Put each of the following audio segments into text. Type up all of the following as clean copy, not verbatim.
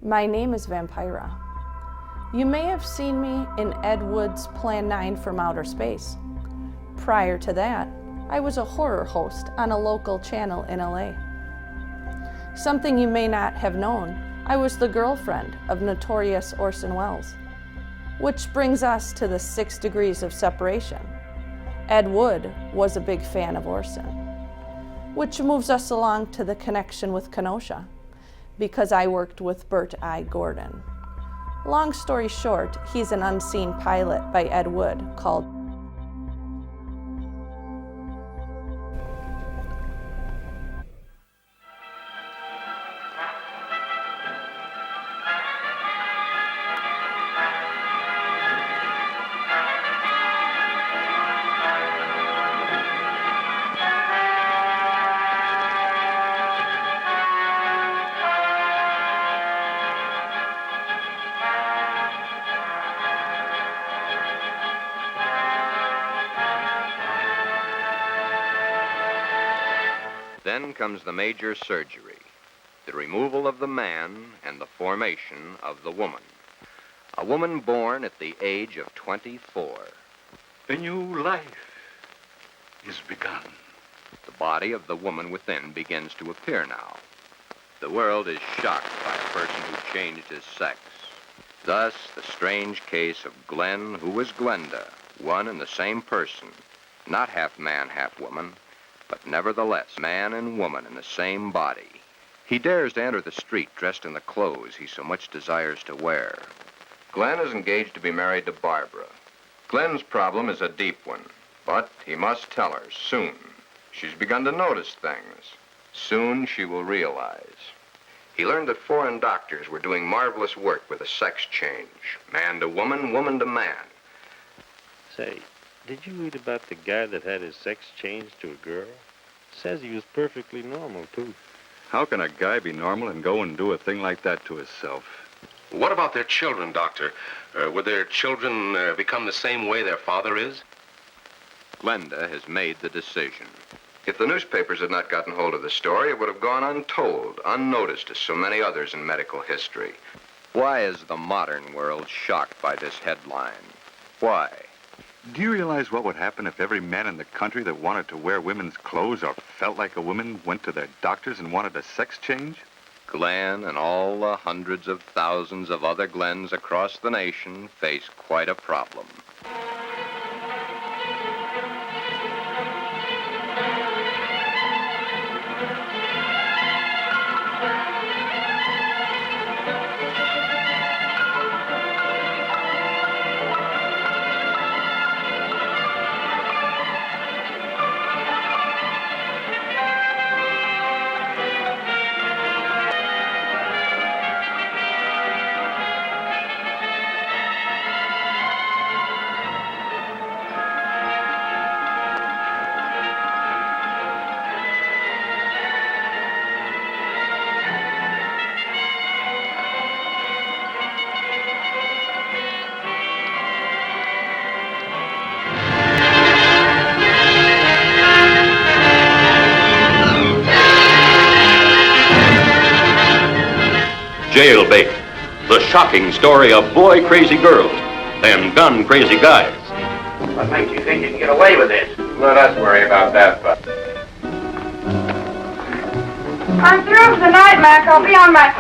My name is Vampira. You may have seen me in Ed Wood's Plan 9 from Outer Space. Prior to that, I was a horror host on a local channel in LA. Something you may not have known, I was the girlfriend of notorious Orson Welles. Which brings us to the 6 degrees of separation. Ed Wood was a big fan of Orson. Which moves us along to the connection with Kenosha, because I worked with Burt I. Gordon. Long story short, he's an unseen pilot by Ed Wood called Then comes the major surgery, the removal of the man and the formation of the woman. A woman born at the age of 24. A new life is begun. The body of the woman within begins to appear now. The world is shocked by a person who changed his sex. Thus, the strange case of Glen, who was Glenda, one and the same person, not half man, half woman, but nevertheless, man and woman in the same body. He dares to enter the street dressed in the clothes he so much desires to wear. Glen is engaged to be married to Barbara. Glen's problem is a deep one, but he must tell her soon. She's begun to notice things. Soon she will realize. He learned that foreign doctors were doing marvelous work with a sex change. Man to woman, woman to man. Say, did you read about the guy that had his sex changed to a girl? Says he was perfectly normal, too. How can a guy be normal and go and do a thing like that to himself? What about their children, Doctor? Would their children become the same way their father is? Glenda has made the decision. If the newspapers had not gotten hold of the story, it would have gone untold, unnoticed as so many others in medical history. Why is the modern world shocked by this headline? Why? Do you realize what would happen if every man in the country that wanted to wear women's clothes or felt like a woman went to their doctors and wanted a sex change? Glen and all the hundreds of thousands of other Glens across the nation face quite a problem. Jailbait, the shocking story of boy-crazy girls and gun-crazy guys. What makes you think you can get away with this? Let us worry about that, bud. I'm through for the night, Mac. I'll be on my...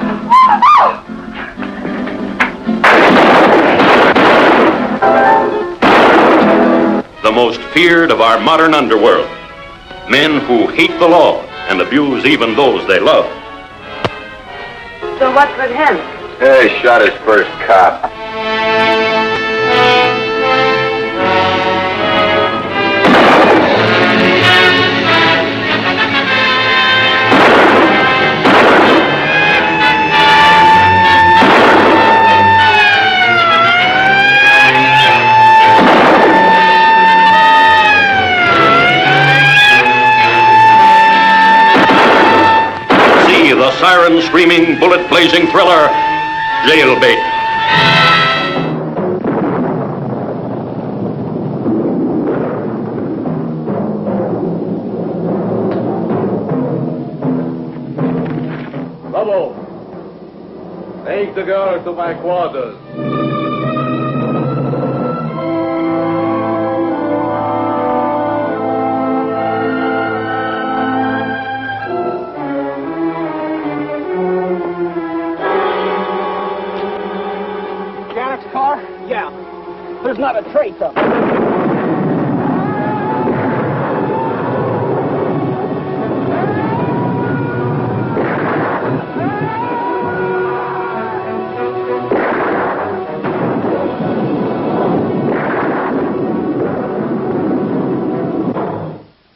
The most feared of our modern underworld. Men who hate the law and abuse even those they love. So what's with him? He shot his first cop. The siren-screaming, bullet-blazing thriller, Jailbait. Lobo, they Take the girl to my quarters. Garrett's car? Yeah. There's not a trace of it.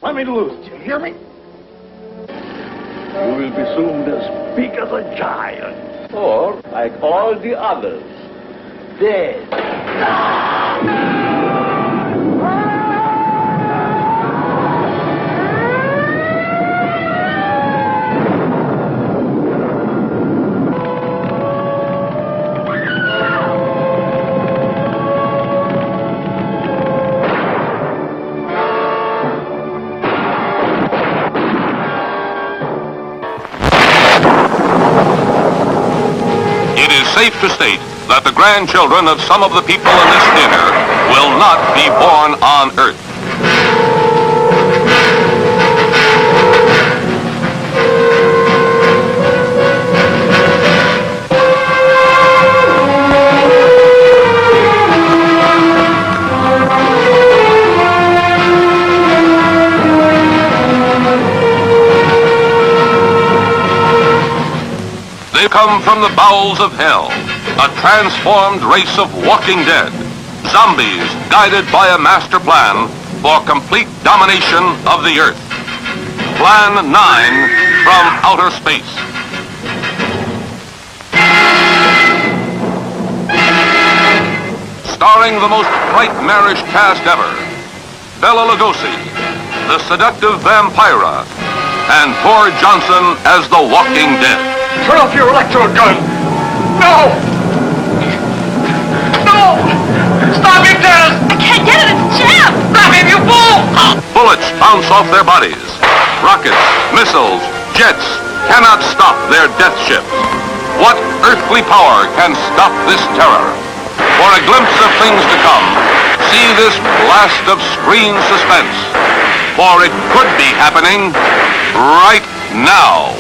Let me loose. Do you hear me? You will be soon as big as a giant. Or, like all the others, dead. Safe to state that the grandchildren of some of the people in this theater will not be born on Earth. They come from the bowels of hell, a transformed race of walking dead, zombies guided by a master plan for complete domination of the Earth. Plan 9 from outer space. Starring the most nightmarish cast ever, Bela Lugosi, the seductive Vampira, and Thor Johnson as the Walking Dead. Turn off your electro gun! No! No! Stop it, Dennis! I can't get it, it's jammed! Stop him, you fool! Bullets bounce off their bodies. Rockets, missiles, jets cannot stop their death ships. What earthly power can stop this terror? For a glimpse of things to come, see this blast of screen suspense. For it could be happening right now.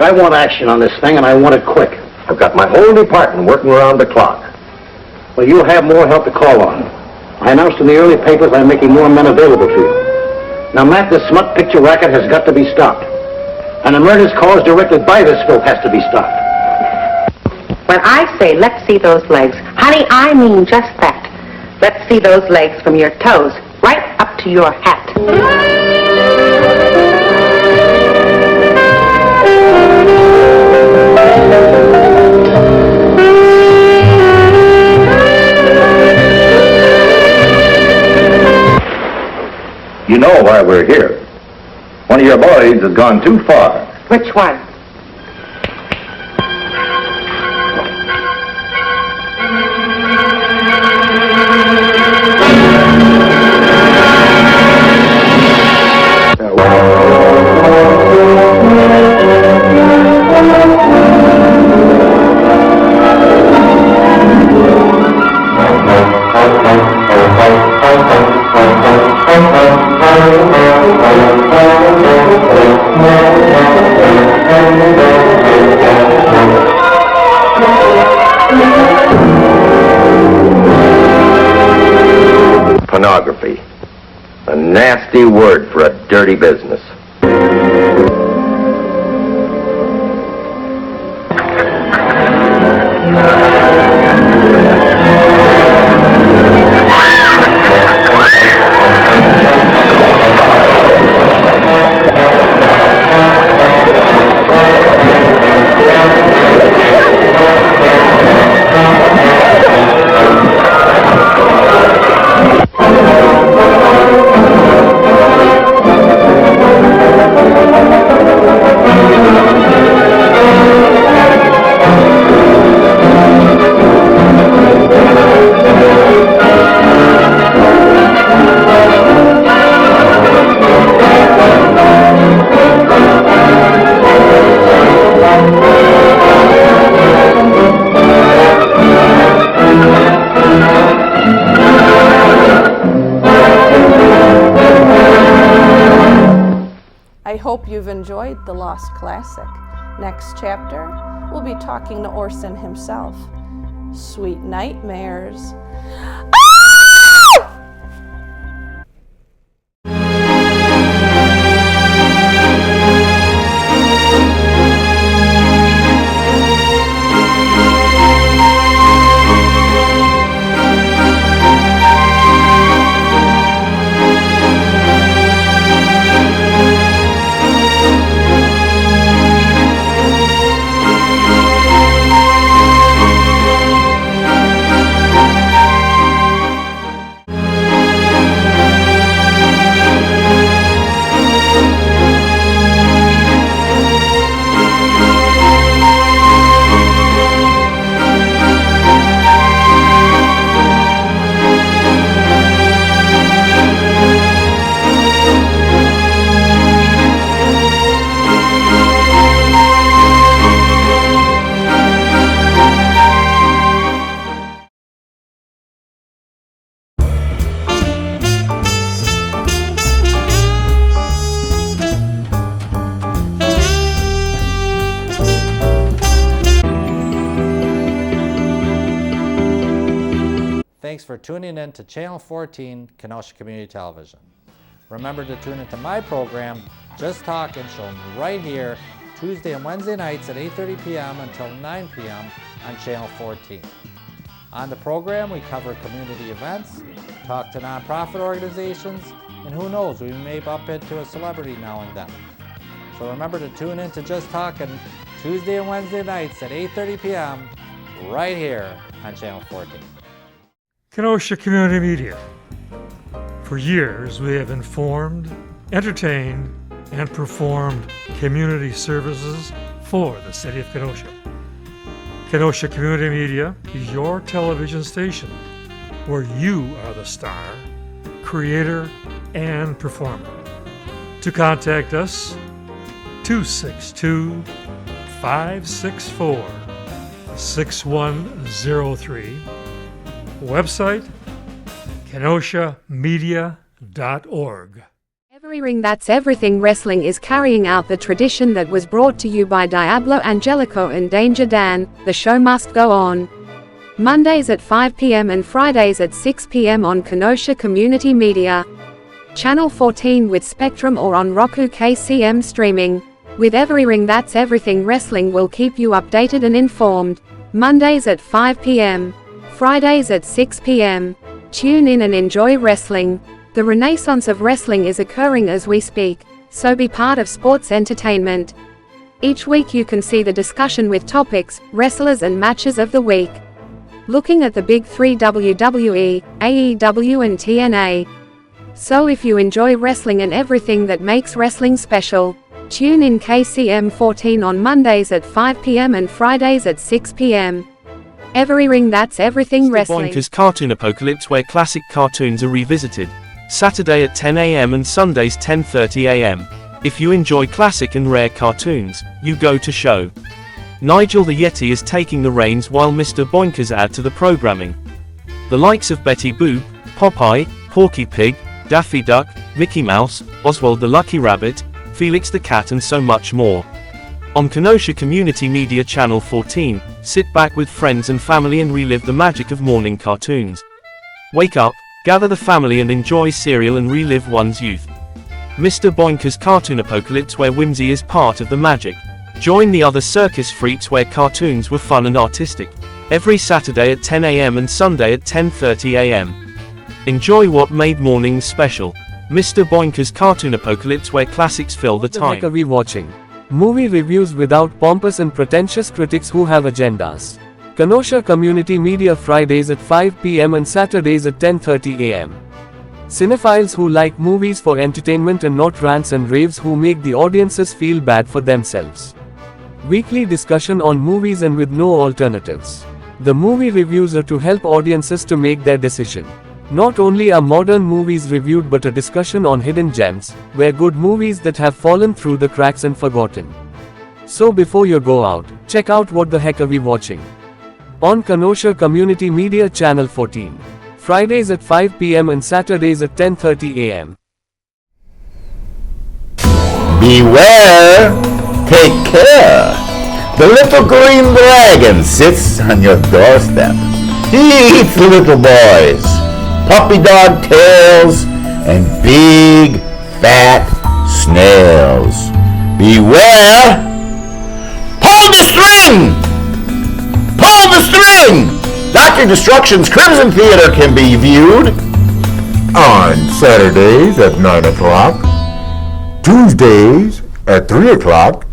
I want action on this thing, and I want it quick. I've got my whole department working around the clock. Well, you'll have more help to call on. I announced in the early papers I'm making more men available to you. Now, Matt, this smut picture racket has got to be stopped. And the murders caused directly by this filth has to be stopped. When I say let's see those legs, honey, I mean just that. Let's see those legs from your toes right up to your hat. You know why we're here. One of your boys has gone too far. Which one? Pornography. A nasty word for a dirty business. hope you've enjoyed The Lost Classic. Next chapter, we'll be talking to Orson himself. Sweet nightmares. Thanks for tuning in to Channel 14, Kenosha Community Television. Remember to tune into my program, Just Talkin', shown right here, Tuesday and Wednesday nights at 8:30 p.m. until 9 p.m. on Channel 14. On the program, we cover community events, talk to nonprofit organizations, and who knows, we may bump into a celebrity now and then. So remember to tune in to Just Talkin' Tuesday and Wednesday nights at 8:30 p.m. right here on Channel 14. Kenosha Community Media. For years, we have informed, entertained, and performed community services for the city of Kenosha. Kenosha Community Media is your television station where you are the star, creator, and performer. To contact us, 262-564-6103. Website, kenoshamedia.org. Every Ring That's Everything Wrestling is carrying out the tradition that was brought to you by Diablo Angelico and Danger Dan. The show must go on. Mondays at 5 p.m. and Fridays at 6 p.m. on Kenosha Community Media. Channel 14 with Spectrum or on Roku KCM streaming. With Every Ring That's Everything Wrestling will keep you updated and informed. Mondays at 5 p.m. Fridays at 6 p.m. Tune in and enjoy wrestling. The renaissance of wrestling is occurring as we speak, so be part of sports entertainment. Each week you can see the discussion with topics, wrestlers and matches of the week. Looking at the big three WWE, AEW and TNA. So if you enjoy wrestling and everything that makes wrestling special, tune in KCM 14 on Mondays at 5 p.m. and Fridays at 6 p.m. Every Ring That's Everything Wrestling. Boinker's Cartoon Apocalypse, where classic cartoons are revisited. Saturday at 10 a.m. and Sundays 10:30 a.m. If you enjoy classic and rare cartoons, you go to show. Nigel the Yeti is taking the reins while Mr. Boinkers add to the programming. The likes of Betty Boop, Popeye, Porky Pig, Daffy Duck, Mickey Mouse, Oswald the Lucky Rabbit, Felix the Cat and so much more. On Kenosha Community Media Channel 14, sit back with friends and family and relive the magic of morning cartoons. Wake up, gather the family and enjoy cereal and relive one's youth. Mr. Boinker's Cartoon Apocalypse, where whimsy is part of the magic. Join the other circus freaks where cartoons were fun and artistic. Every Saturday at 10 a.m. and Sunday at 10:30 a.m. Enjoy what made mornings special. Mr. Boinker's Cartoon Apocalypse, where classics fill the time. What the heck are we watching? Movie reviews without pompous and pretentious critics who have agendas. Kenosha Community Media, Fridays at 5 p.m. and Saturdays at 10:30 a.m. Cinephiles who like movies for entertainment and not rants and raves, who make the audiences feel bad for themselves. Weekly discussion on movies and with no alternatives. The movie reviews are to help audiences to make their decision. Not only are modern movies reviewed, but a discussion on hidden gems, where good movies that have fallen through the cracks and forgotten. So before you go out, check out What the Heck Are We Watching? On Kenosha Community Media Channel 14. Fridays at 5 p.m. and Saturdays at 10:30 a.m. Beware! Take care! The little green dragon sits on your doorstep. He eats little boys, puppy dog tails, and big, fat snails. Beware! Pull the string! Pull the string! Dr. Destruction's Crimson Theater can be viewed on Saturdays at 9 o'clock, Tuesdays at 3 o'clock,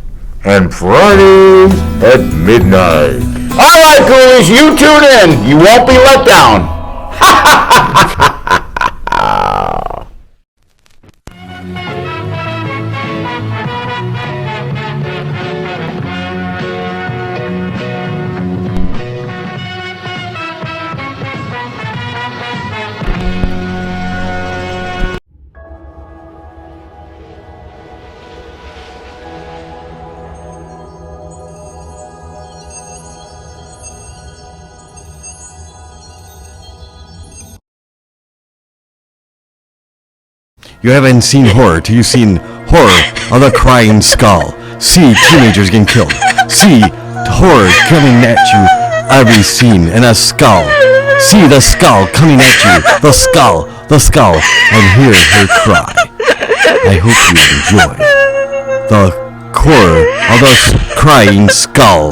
and Fridays at midnight. All right, ghoulies, you tune in. You won't be let down. You haven't seen horror till you've seen horror of the crying skull. See teenagers getting killed. See horror coming at you every scene in a skull. See the skull coming at you. The skull, and hear her cry. I hope you enjoy the horror of the crying skull.